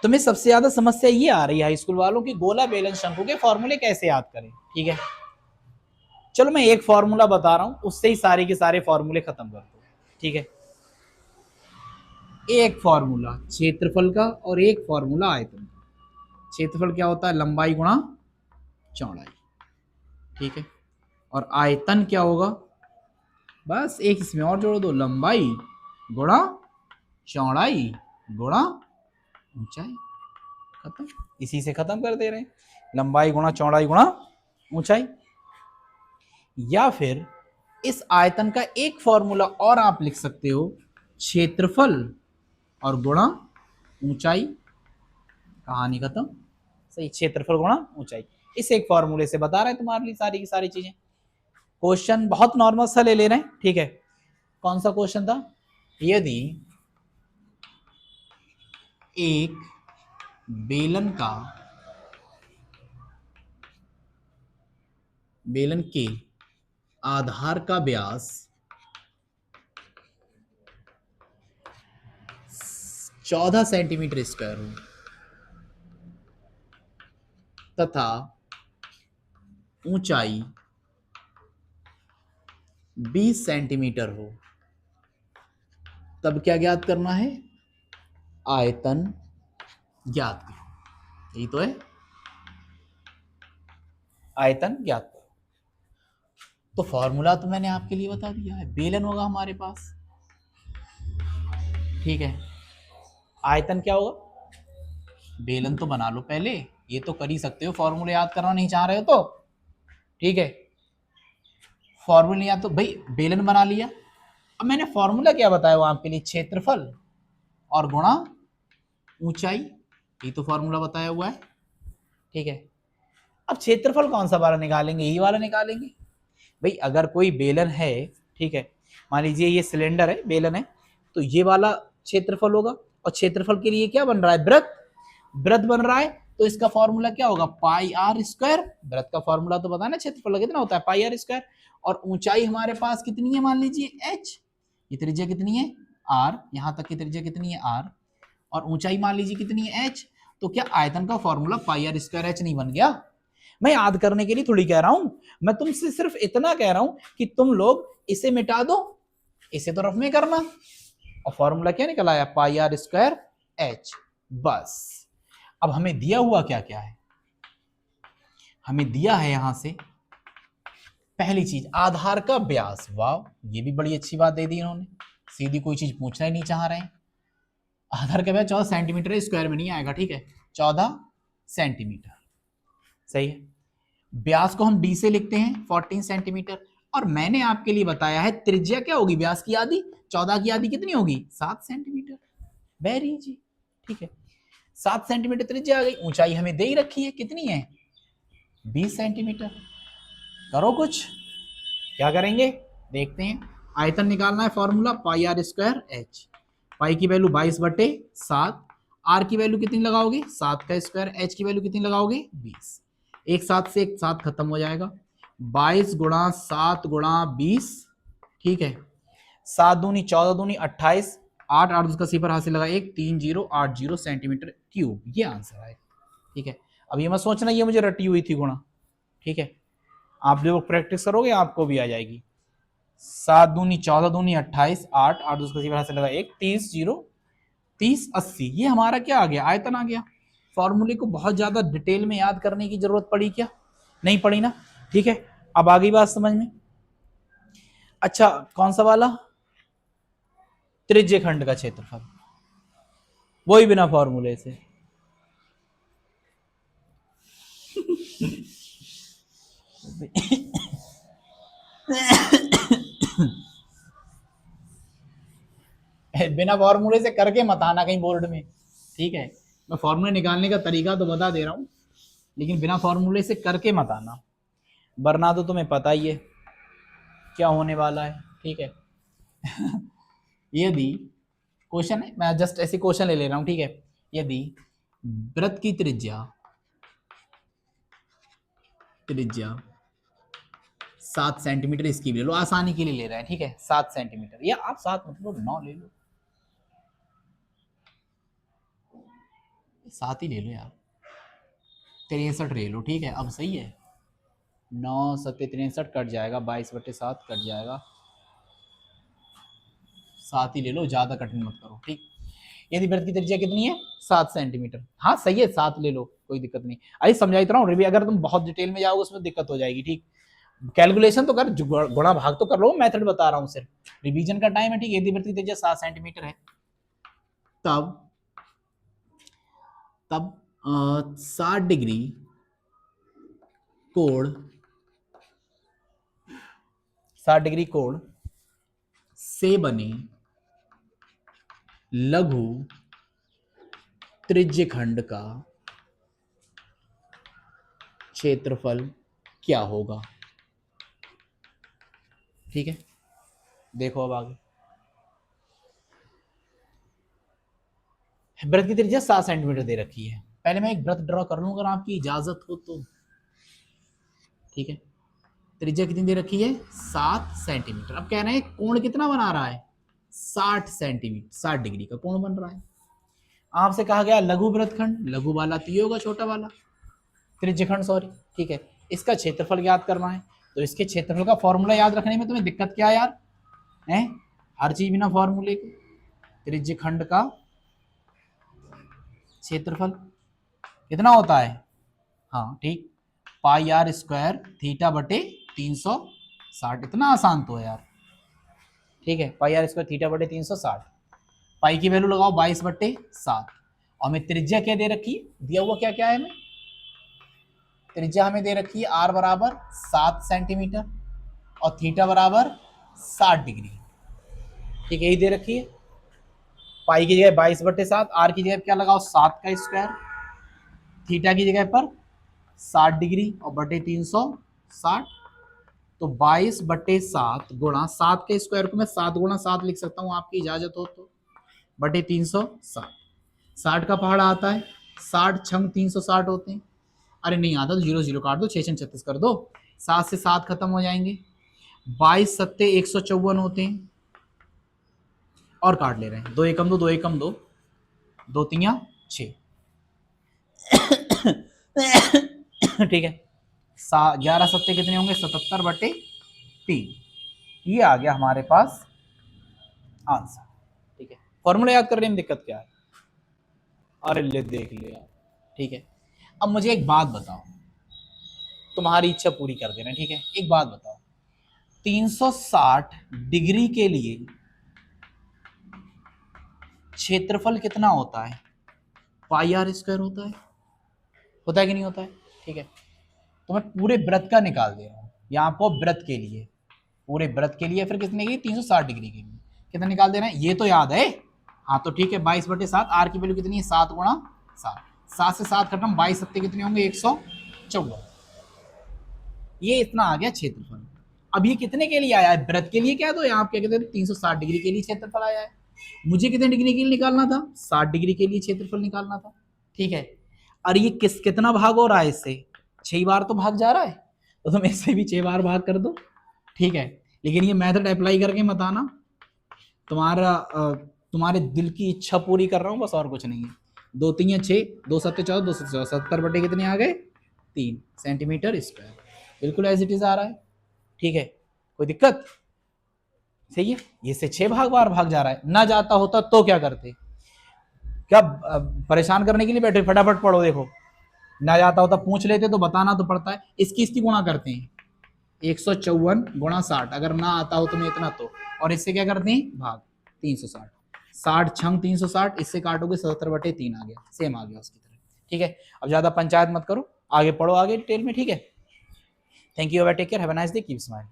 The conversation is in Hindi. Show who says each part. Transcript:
Speaker 1: तुम्हें सबसे ज्यादा समस्या ये आ रही है हाई स्कूल वालों की, गोला बेलन शंकु के फॉर्मूले कैसे याद करें। ठीक है, चलो मैं एक फॉर्मूला बता रहा हूं, उससे ही सारे के सारे फॉर्मूले खत्म कर दो। ठीक है, एक फॉर्मूला क्षेत्रफल का और एक फॉर्मूला आयतन का। क्षेत्रफल क्या होता है, लंबाई गुणा चौड़ाई। ठीक है, और आयतन क्या होगा, बस एक इसमें और जोड़ दो, लंबाई गुणा चौड़ाई गुणा ऊंचाई। खत्म, इसी से खत्म कर दे रहे हैं, लंबाई गुणा चौड़ाई गुणा ऊंचाई। या फिर इस आयतन का एक फॉर्मूला और आप लिख सकते हो, क्षेत्रफल और गुणा ऊंचाई। कहानी खत्म। सही, क्षेत्रफल गुणा ऊंचाई, इस एक फॉर्मूले से बता रहे हैं तुम्हारे लिए सारी की सारी चीजें। क्वेश्चन बहुत नॉर्मल सा ले रहे हैं। ठीक है, कौन सा क्वेश्चन था, यदि एक बेलन के आधार का व्यास 14 सेंटीमीटर स्क्वायर हो तथा ऊंचाई 20 सेंटीमीटर हो, तब क्या ज्ञात करना है, आयतन ज्ञात करो। यही तो है, आयतन ज्ञात करो। तो फॉर्मूला तो मैंने आपके लिए बता दिया है, बेलन होगा हमारे पास। ठीक है, आयतन क्या होगा, बेलन तो बना लो पहले, ये तो कर ही सकते हो, फॉर्मूला याद करना नहीं चाह रहे हो तो। ठीक है, फॉर्मूला याद तो भाई बेलन बना लिया। अब मैंने फॉर्मूला क्या बताया वो आपके लिए, क्षेत्रफल और गुणा ऊंचाई, ये तो फॉर्मूला बताया हुआ है। ठीक है, अब क्षेत्रफल कौन सा वाला निकालेंगे, यही वाला निकालेंगे। भाई अगर कोई बेलन है, ठीक है, मान लीजिए ये सिलेंडर है, बेलन है, तो ये वाला क्षेत्रफल होगा। और क्षेत्रफल के लिए क्या बन रहा है, वृत्त, वृत्त बन रहा है, तो इसका फॉर्मूला क्या होगा, पाई आर स्क्वायर। वृत्त का फॉर्मूला तो पता है ना, क्षेत्रफल कितना होता है, पाई आर स्क्वायर। और ऊंचाई हमारे पास कितनी है, मान लीजिए एच, ये त्रिज्या कितनी है आर, यहां तक की त्रिज्या कितनी है आर, और ऊंचाई मान लीजिए कितनी है एच। तो क्या आयतन का formula pi r square h नहीं बन गया। मैं याद करने के लिए थोड़ी कह रहा हूं, मैं तुमसे सिर्फ इतना कह रहा हूं कि तुम लोग इसे मिटा दो, इसे तो रफ में करना। और फॉर्मूला क्या निकला है, पाई आर स्क्वायर एच। बस, अब हमें दिया हुआ क्या क्या है, हमें दिया है यहां से पहली चीज आधार का व्यास। वाह, ये भी बड़ी अच्छी बात दे दी इन्होंने, सीधी कोई चीज पूछना ही नहीं चाह रहे हैं। आधार का व्यास 14 सेंटीमीटर, स्क्वायर में नहीं आएगा। ठीक है, 14 सेंटीमीटर, सही है। व्यास को हम डी से लिखते हैं 14 सेंटीमीटर। और मैंने आपके लिए बताया है त्रिज्या क्या होगी व्यास की आधी, 14 की आधी कितनी होगी, 7 सेंटीमीटर। Very easy. ठीक है, 7 सेंटीमीटर त्रिज्या आ गई। ऊंचाई हमें दे ही रखी है, कितनी है, 20 सेंटीमीटर। करो कुछ, क्या करेंगे देखते हैं। आयतन निकालना है, formula pi r square h. Pi की वैल्यू 22/7, आर की वैल्यू कितनी लगाओगे, 7 का स्क्वायर, एच की वैल्यू कितनी लगाओगे, 20। एक साथ से एक साथ खत्म हो जाएगा, 22 गुणा 7 गुणा 20। ठीक है, 7 दूनी 14 दूनी 28, 8 8 उसका सिफर हाथ से लगा, 1 3080 सेंटीमीटर क्यूब, ये आंसर आएगा। ठीक है, अब ये मत सोचना ये मुझे रटी हुई थी गुणा। ठीक है, आप जो प्रैक्टिस करोगे आपको भी आ जाएगी। 7 दूनी 14 दूनी 28, 8 8 उसका सिफर हाथ से लगा, 1 30 ये हमारा क्या आ गया, आयतन आ गया। फॉर्मूले को बहुत ज्यादा डिटेल में याद करने की जरूरत पड़ी क्या, नहीं पड़ी ना। ठीक है, अब आ गई बात समझ में। अच्छा, कौन सा वाला, त्रिज्य खंड का क्षेत्रफल, वही बिना फॉर्मूले से। बिना फॉर्मूले से करके मत आना कहीं बोर्ड में। ठीक है, मैं फॉर्मूले निकालने का तरीका तो बता दे रहा हूं, लेकिन बिना फॉर्मूले से करके मत आना, वरना तो तुम्हें पता ही है क्या होने वाला है। ठीक है, यदि क्वेश्चन है, मैं जस्ट ऐसे क्वेश्चन ले रहा हूं। ठीक है, यदि वृत्त की त्रिज्या त्रिज्या 7 सेंटीमीटर, इसकी भी ले लो, आसानी के लिए ले रहे हैं। ठीक है, 7 सेंटीमीटर, या आप 7 मतलब 9 ले लो। 7 ही ले लो यार, 63 ले लो, ठीक है। अब सही है, 9 7 63 कट जाएगा, 22/7 कट जाएगा, 7 ही ले लो, ज़्यादा कठिन मत करो, ठीक। यदि वृत्त की त्रिज्या कितनी है, 7 सेंटीमीटर, हाँ सही है, 7 ले लो, कोई दिक्कत नहीं। अरे समझा इतना हूँ, अगर तुम बहुत डिटेल में जाओगे उसमें दिक्कत हो जाएगी, ठीक। कैलकुलेशन तो कर, गुणा भाग तो कर लो, मेथड बता रहा हूँ सिर्फ, रिवीजन का टाइम है, ठीक। यदि वृत्त की त्रिज्या 7 सेंटीमीटर है, तब 60 डिग्री कोण, 60 डिग्री कोण से बने लघु त्रिज्यखंड का क्षेत्रफल क्या होगा, ठीक है। देखो अब आगे, वृत्त की त्रिज्या 7 सेंटीमीटर दे रखी है, पहले मैं एक वृत्त ड्रॉ कर लूं अगर आपकी इजाजत हो तो, ठीक है। त्रिज्या कितनी दे रखी है, 7 सेंटीमीटर। अब कह रहे हैं कोण कितना बना रहा है, 60 सेंटीमीटर, 60 डिग्री का कोण बन रहा है। आपसे कहा गया लघु वृत्तखंड, लघु वाला तो ये होगा, छोटा वाला त्रिज्यखंड, सॉरी, ठीक है। इसका क्षेत्रफल ज्ञात करना है, तो इसके क्षेत्रफल का फॉर्मूला याद रखने में तुम्हें दिक्कत क्या है यार, है हर चीज बिना फॉर्मूले के। त्रिज्यखंड का क्षेत्रफल कितना होता है, हाँ ठीक, पाई आर स्क्वायर थीटा बटे 360, इतना आसान तो है यार, ठीक है। पाई आर स्क्वायर थीटा बटे 360, पाई की वैल्यू लगाओ 22/7, और हमें त्रिज्या क्या दे रखी है, दिया हुआ क्या क्या है हमें, त्रिज्या हमें दे रखी है आर बराबर 7 सेंटीमीटर और थीटा बराबर 60 डिग्री, ठीक है, यही दे रखी है। पाई की जगह 22/7, आर की जगह क्या लगाओ 7 का स्क्वायर, थीटा की जगह पर 60 डिग्री और बटे 360, तो 22/7 गुणा 7 के स्क्वायर को मैं 7 गुणा 7 लिख सकता हूँ आपकी इजाजत हो तो, बटे 360, 60 का पहाड़ा आता है, 60 छंग 360 होते हैं, अरे नहीं आता तो 0 0 काट दो, 6 36 कर दो, 7 से 7 खत्म हो जाएंगे, 22 सत्ते 154 होते हैं, और काट ले रहे हैं, 2 एकम 2 2 एकम 2 2 3 6, ठीक है। 11 सत्ते कितने होंगे, 77/3, ये आ गया हमारे पास आंसर, ठीक है। फॉर्मूला याद करने में दिक्कत क्या है, अरे ले देख लिया, ठीक है। अब मुझे एक बात बताओ, तुम्हारी इच्छा पूरी कर देना, ठीक है। एक बात बताओ, 360 डिग्री के लिए क्षेत्रफल कितना होता है, पाई आर स्क्वायर होता है कि नहीं होता है, ठीक है। तो मैं पूरे व्रत का निकाल दे रहा हूँ यहाँ आपको, व्रत के लिए, पूरे व्रत के लिए, फिर कितने की 360 डिग्री के लिए कितना निकाल देना है, ये तो याद है, हाँ तो ठीक है। 22/7, आर की वैल्यू कितनी है, 7 गुणा 7, 7 से 7 खत्म, 22 सत्ते कितने होंगे, 154, ये इतना आ गया क्षेत्रफल। अब ये कितने के लिए आया है, व्रत के लिए, क्या तो यहाँ आप क्या कहते हैं 360 डिग्री के लिए क्षेत्रफल आया है, मुझे कितने डिग्री के लिए निकालना था, 60 डिग्री के लिए क्षेत्रफल निकालना था, ठीक है। और ये कितना भाग हो रहा है इससे, 6 बार तो भाग जा रहा है, तो तुम इससे भी 6 बार भाग कर दो, ठीक है। लेकिन ये मेथड अप्लाई करके मत आना, तुम्हारे दिल की इच्छा पूरी कर रहा हूँ बस, और कुछ नहीं है। 2 3 6, 2 7 14, 2 7 70 बटे कितने आ गए, 3 सेंटीमीटर स्क्वायर, बिल्कुल एज इट इज आ रहा है, ठीक है, कोई दिक्कत, सही है। ये से 6 बार भाग जा रहा है, ना जाता होता तो क्या करते, क्या परेशान करने के लिए बैठे, फटाफट पढ़ो, देखो ना जाता होता पूछ लेते तो बताना तो पड़ता है, इसकी गुणा करते हैं, 154 गुणा 60, अगर ना आता हो तुम्हें इतना तो, और इससे क्या करते हैं भाग, 360, 60 छंग 360, इससे काटोगे 77/3 आ गया, सेम आ गया उसकी तरह, ठीक है। अब ज्यादा पंचायत मत करो, आगे पढ़ो, आगे डिटेल में, ठीक है। Thank you, take care, have a nice day, keep smile.